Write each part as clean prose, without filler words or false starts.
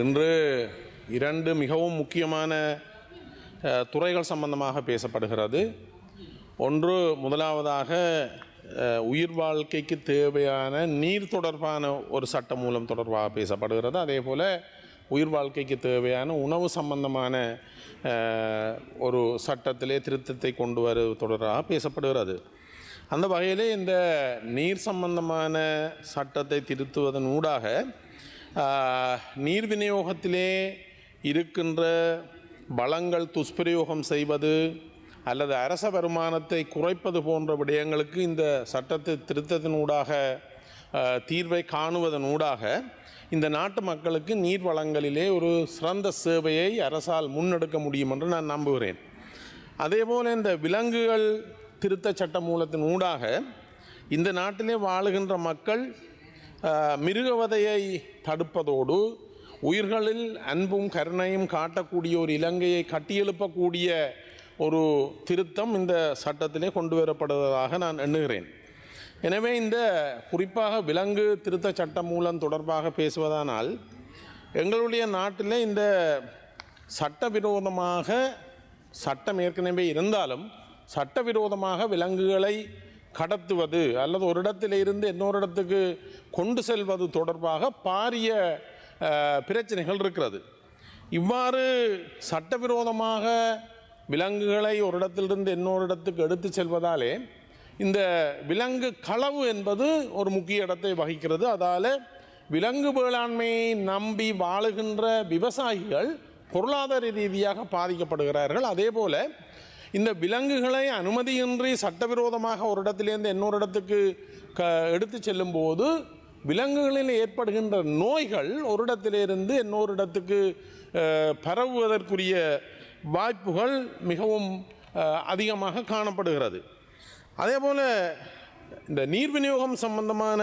இன்று இரண்டு மிகவும் முக்கியமான துறைகள் சம்பந்தமாக பேசப்படுகிறது. ஒன்று, முதலாவதாக உயிர் வாழ்க்கைக்கு தேவையான நீர் தொடர்பான ஒரு சட்ட மூலம் தொடர்பாக பேசப்படுகிறது. அதே போல் உயிர் வாழ்க்கைக்கு தேவையான உணவு சம்பந்தமான ஒரு சட்டத்திலே திருத்தத்தை கொண்டு வருவது தொடர்பாக பேசப்படுகிறது. அந்த வகையிலே இந்த நீர் சம்பந்தமான சட்டத்தை திருத்துவதன் ஊடாக நீர் விநியோகத்திலே இருக்கின்ற வளங்கள் துஷ்பிரயோகம் செய்வது அல்லது அரச வருமானத்தை குறைப்பது போன்ற விடயங்களுக்கு இந்த சட்டத்தை திருத்தத்தினூடாக தீர்வை காணுவதனூடாக இந்த நாட்டு மக்களுக்கு நீர் வளங்களிலே ஒரு சிறந்த சேவையை அரசால் முன்னெடுக்க முடியும் என்று நான் நம்புகிறேன். அதேபோல் இந்த விலங்குகள் திருத்த சட்ட மூலத்தின் ஊடாக இந்த நாட்டிலே வாழுகின்ற மக்கள் மிருகவதையை தடுப்பதோடு உயிர்களில் அன்பும் கருணையும் காட்டக்கூடிய ஒரு இலங்கையை கட்டியெழுப்பக்கூடிய ஒரு திருத்தம் இந்த சட்டத்திலே கொண்டு வரப்படுவதாக நான் எண்ணுகிறேன். எனவே இந்த குறிப்பாக விலங்கு திருத்த சட்டம் மூலம் தொடர்பாக பேசுவதானால் எங்களுடைய நாட்டில் இந்த சட்டவிரோதமாக சட்டம் ஏற்கனவே இருந்தாலும் சட்டவிரோதமாக விலங்குகளை கடத்துவது அல்லது ஒரு இடத்திலிருந்து இன்னொரு இடத்துக்கு கொண்டு செல்வது தொடர்பாக பாரிய பிரச்சனைகள் இருக்கிறது. இவ்வாறு சட்டவிரோதமாக விலங்குகளை ஒரு இடத்திலிருந்து இன்னொரு இடத்துக்கு எடுத்து செல்வதாலே இந்த விலங்கு களவு என்பது ஒரு முக்கிய இடத்தை வகிக்கிறது. அதால் விலங்கு வேளாண்மையை நம்பி வாழுகின்ற விவசாயிகள் பொருளாதார ரீதியாக பாதிக்கப்படுகிறார்கள். அதே போல் இந்த விலங்குகளை அனுமதியின்றி சட்டவிரோதமாக ஒரு இடத்திலிருந்து இன்னொரு இடத்துக்கு எடுத்து செல்லும்போது விலங்குகளில் ஏற்படுகின்ற நோய்கள் ஒரு இடத்திலிருந்து இன்னொரு இடத்துக்கு பரவுவதற்குரிய வாய்ப்புகள் மிகவும் அதிகமாக காணப்படுகிறது. அதே போல் இந்த நீர் விநியோகம் சம்பந்தமான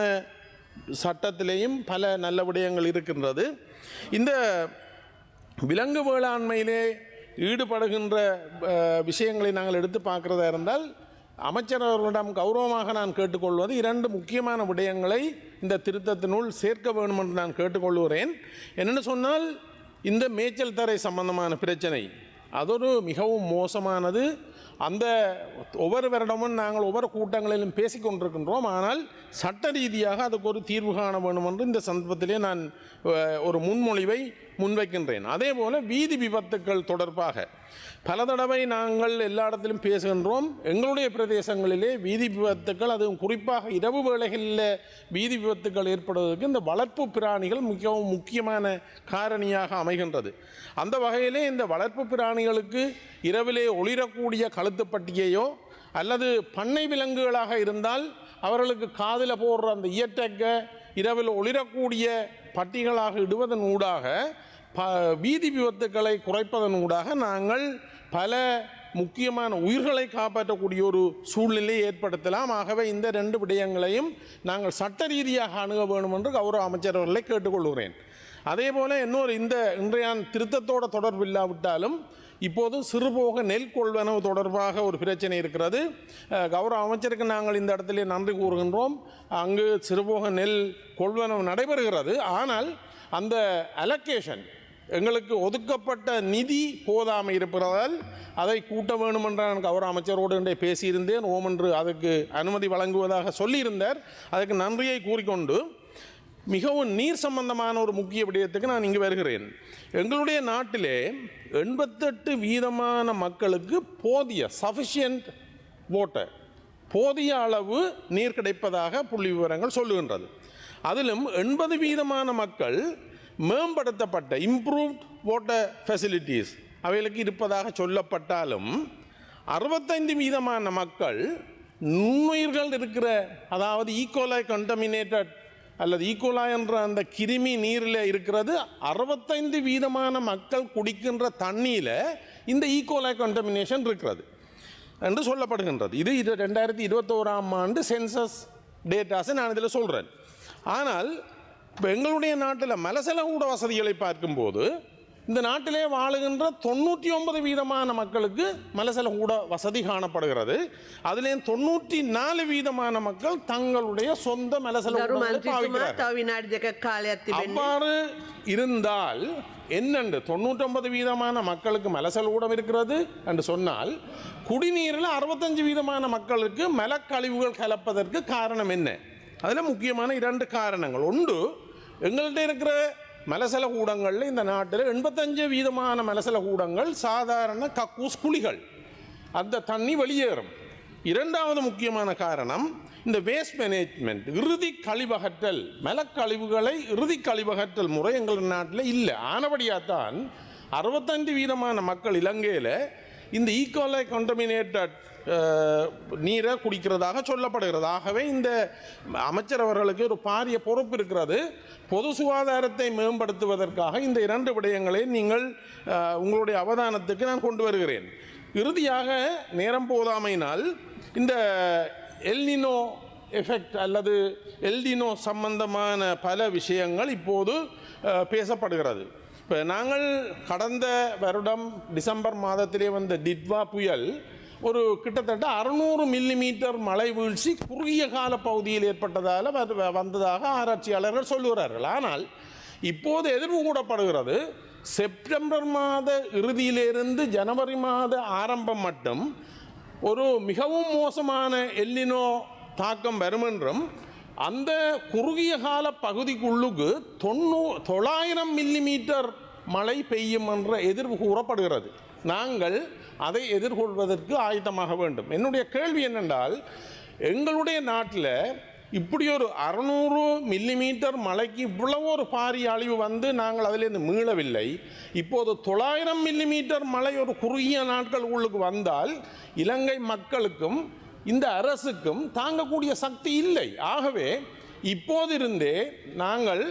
சட்டத்திலேயும் பல நல்ல விடயங்கள் இருக்கின்றது. இந்த விலங்கு வேளாண்மையிலே ஈடுபடுகின்ற விஷயங்களை நாங்கள் எடுத்து பார்க்குறதா இருந்தால் அமைச்சர் அவர்களிடம் கௌரவமாக நான் கேட்டுக்கொள்வது இரண்டு முக்கியமான விடயங்களை இந்த திருத்தத்தினுள் சேர்க்க வேண்டும் என்று நான் கேட்டுக்கொள்கிறேன். என்னென்னு சொன்னால், இந்த மேய்ச்சல் தரை சம்பந்தமான பிரச்சனை அதொரு மிகவும் மோசமானது. அந்த ஒவ்வொரு வருடமும் நாங்கள் ஒவ்வொரு கூட்டங்களிலும் பேசிக்கொண்டிருக்கின்றோம். ஆனால் சட்ட ரீதியாக அதுக்கு ஒரு தீர்வு காண வேண்டும் என்று இந்த சந்தர்ப்பத்திலே நான் ஒரு முன்மொழிவை முன்வைக்கின்றேன். அதே போல் வீதி விபத்துக்கள் தொடர்பாக பல தடவை நாங்கள் எல்லா இடத்திலும் பேசுகின்றோம். எங்களுடைய பிரதேசங்களிலே வீதி விபத்துக்கள், அதுவும் குறிப்பாக இரவு வேளைகளில் வீதி விபத்துக்கள் ஏற்படுவதற்கு இந்த வளர்ப்பு பிராணிகள் மிகவும் முக்கியமான காரணியாக அமைகின்றது. அந்த வகையிலே இந்த வளர்ப்பு பிராணிகளுக்கு இரவிலே ஒளிரக்கூடிய கழுத்துப்பட்டியையோ அல்லது பண்ணை விலங்குகளாக இருந்தால் அவர்களுக்கு காதில் போடுற அந்த இயற்கை இரவில் ஒளிரக்கூடிய பட்டிகளாக இடுவதன் ஊடாக வீதி விபத்துக்களை குறைப்பதன் ஊடாக நாங்கள் பல முக்கியமான உயிர்களை காப்பாற்றக்கூடிய ஒரு சூழ்நிலையை ஏற்படுத்தலாம். ஆகவே இந்த ரெண்டு விடயங்களையும் நாங்கள் சட்ட ரீதியாக அணுக வேண்டும் என்று கௌரவ அமைச்சர் அவர்களை கேட்டுக்கொள்கிறேன். அதே போல் இன்றைய திருத்தத்தோட தொடர்பில்லாவிட்டாலும் இப்போது சிறுபோக நெல் கொள்வனவு தொடர்பாக ஒரு பிரச்சனை இருக்கிறது. கௌரவ அமைச்சருக்கு நாங்கள் இந்த இடத்திலே நன்றி கூறுகின்றோம். அங்கு சிறுபோக நெல் கொள்வனவு நடைபெறுகிறது. ஆனால் அந்த அலோகேஷன், எங்களுக்கு ஒதுக்கப்பட்ட நிதி போதாமல் இருப்பதால் அதை கூட்ட வேண்டும் என்று நான் கௌரவ அமைச்சரோடு பேசியிருந்தேன். ஓமென்று அதுக்கு அனுமதி வழங்குவதாக சொல்லியிருந்தார். அதுக்கு நன்றியை கூறிக்கொண்டு மிகவும் நீர் சம்பந்தமான ஒரு முக்கிய விடயத்துக்கு நான் இங்கு வருகிறேன். எங்களுடைய நாட்டிலே 88% மக்களுக்கு சஃபிஷியன்ட் வாட்டர், போதிய அளவு நீர் கிடைப்பதாக புள்ளி விவரங்கள் சொல்லுகின்றது. அதிலும் 80% மக்கள் மேம்படுத்தப்பட்ட இம்ப்ரூவ்ட் வாட்டர் ஃபெசிலிட்டிஸ் அவைகளுக்கு இருப்பதாக சொல்லப்பட்டாலும் 65% மக்கள் நுண்ணுயிர்கள் இருக்கிற, அதாவது ஈகோலை கண்டமினேட்டட் அல்லது ஈகோலா என்ற அந்த கிருமி நீரில் இருக்கிறது. 65% மக்கள் குடிக்கின்ற தண்ணியில் இந்த ஈகோலை கண்டமினேஷன் இருக்கிறது என்று சொல்லப்படுகின்றது. இது 2021ஆம் ஆண்டு சென்சஸ் டேட்டாஸை நான் இதில் சொல்கிறேன். ஆனால் இப்போ எங்களுடைய நாட்டில் மலசல ஊட வசதிகளை பார்க்கும்போது இந்த நாட்டிலே வாழுகின்ற 99% மக்களுக்கு மலசல கூட வசதி காணப்படுகிறது. அதிலே 94% மக்கள் தங்களுடைய சொந்த மலசல அவ்வாறு இருந்தால் என்னென்று 99% மக்களுக்கு மலசல ஊடம் இருக்கிறது என்று சொன்னால் குடிநீரில் 65% மக்களுக்கு மலக்கழிவுகள் கலப்பதற்கு காரணம் என்ன? அதில் முக்கியமான 2 காரணங்கள். ஒன்று, எங்கள்கிட்ட இருக்கிற மலசல கூடங்களில் இந்த நாட்டில் 85% மலசல கூடங்கள் சாதாரண கக்கூஸ் குழிகள், அந்த தண்ணி வெளியேறும். 2வது முக்கியமான காரணம் இந்த வேஸ்ட் மேனேஜ்மெண்ட், இறுதி கழிவகற்றல், மலக்கழிவுகளை இறுதி கழிவகற்றல் முறை எங்கள் நாட்டில் இல்லை. ஆனபடியாகத்தான் 65% மக்கள் இலங்கையில் இந்த ஈக்கோலை கண்டமினேட்டட் நீரை குடிக்கிறதாக சொல்லப்படுகிறது. ஆகவே இந்த அமைச்சர் அவர்களுக்கு ஒரு பாரிய பொறுப்பு இருக்கிறது. பொது சுகாதாரத்தை மேம்படுத்துவதற்காக இந்த 2 விடயங்களை நீங்கள் உங்களுடைய அவதானத்துக்கு நான் கொண்டு வருகிறேன். இறுதியாக நேரம் போதாமையினால் இந்த எல்னினோ எஃபெக்ட் அல்லது எல்னினோ சம்பந்தமான பல விஷயங்கள் இப்போது பேசப்படுகிறது. இப்போ நாங்கள் கடந்த வருடம் டிசம்பர் மாதத்திலே வந்த டிட்வா புயல் ஒரு கிட்டத்தட்ட 600 மில்லிமீட்டர் மழை வீழ்ச்சி குறுகிய கால பகுதியில் ஏற்பட்டதால் வந்ததாக ஆராய்ச்சியாளர்கள் சொல்லுகிறார்கள். ஆனால் இப்போது எதிர்வு கூடப்படுகிறது செப்டம்பர் மாத இறுதியிலிருந்து ஜனவரி மாத ஆரம்பம் மட்டும் ஒரு மிகவும் மோசமான எல்னினோ தாக்கம் வரும் என்றும் அந்த குறுகிய கால பகுதிக்குள்ளுக்கு 900 மில்லிமீட்டர் மழை பெய்யும் என்ற எதிர்வு கூறப்படுகிறது. நாங்கள் அதை எதிர்கொள்வதற்கு ஆயத்தமாக வேண்டும். என்னுடைய கேள்வி என்னென்றால், எங்களுடைய நாட்டில் இப்படி ஒரு 600 மில்லிமீட்டர் மழைக்கு இவ்வளவு ஒரு பாரிய அழிவு வந்து நாங்கள் அதிலிருந்து மீளவில்லை. இப்போது 900 மில்லிமீட்டர் மழை ஒரு குறுகிய நாட்கள் உள்ளுக்கு வந்தால் இலங்கை மக்களுக்கும் இந்த அரசுக்கும் தாங்கக்கூடிய சக்தி இல்லை. ஆகவே இப்போதிருந்தே நாங்கள்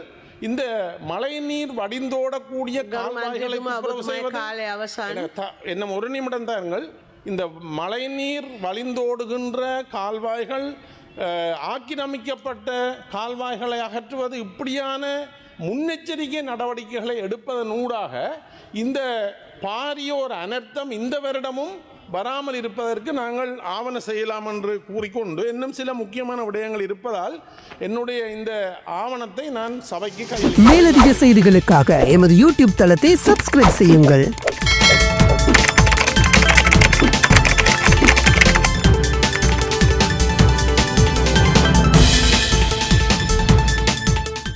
இந்த மழைநீர் வடிந்தோடக்கூடிய கால்வாய்களை என்ன ஒரு நிமிடம் தாருங்கள். இந்த மழைநீர் வழிந்தோடுகின்ற கால்வாய்கள், ஆக்கிரமிக்கப்பட்ட கால்வாய்களை அகற்றுவது, இப்படியான முன்னெச்சரிக்கை நடவடிக்கைகளை எடுப்பதன் ஊடாக இந்த பாரிய ஒரு அனர்த்தம் இந்த வருடமும் வராமல் இருப்பதற்கு நாங்கள் ஆவண செய்யலாம் என்று கூறிக்கொண்டு, இன்னும் சில முக்கியமான விடயங்கள் இருப்பதால் என்னுடைய இந்த ஆவணத்தை நான் சபைக்கு மேலதிக செய்திகளுக்காக எமது யூடியூப் தளத்தை சப்ஸ்கிரைப் செய்யுங்கள்.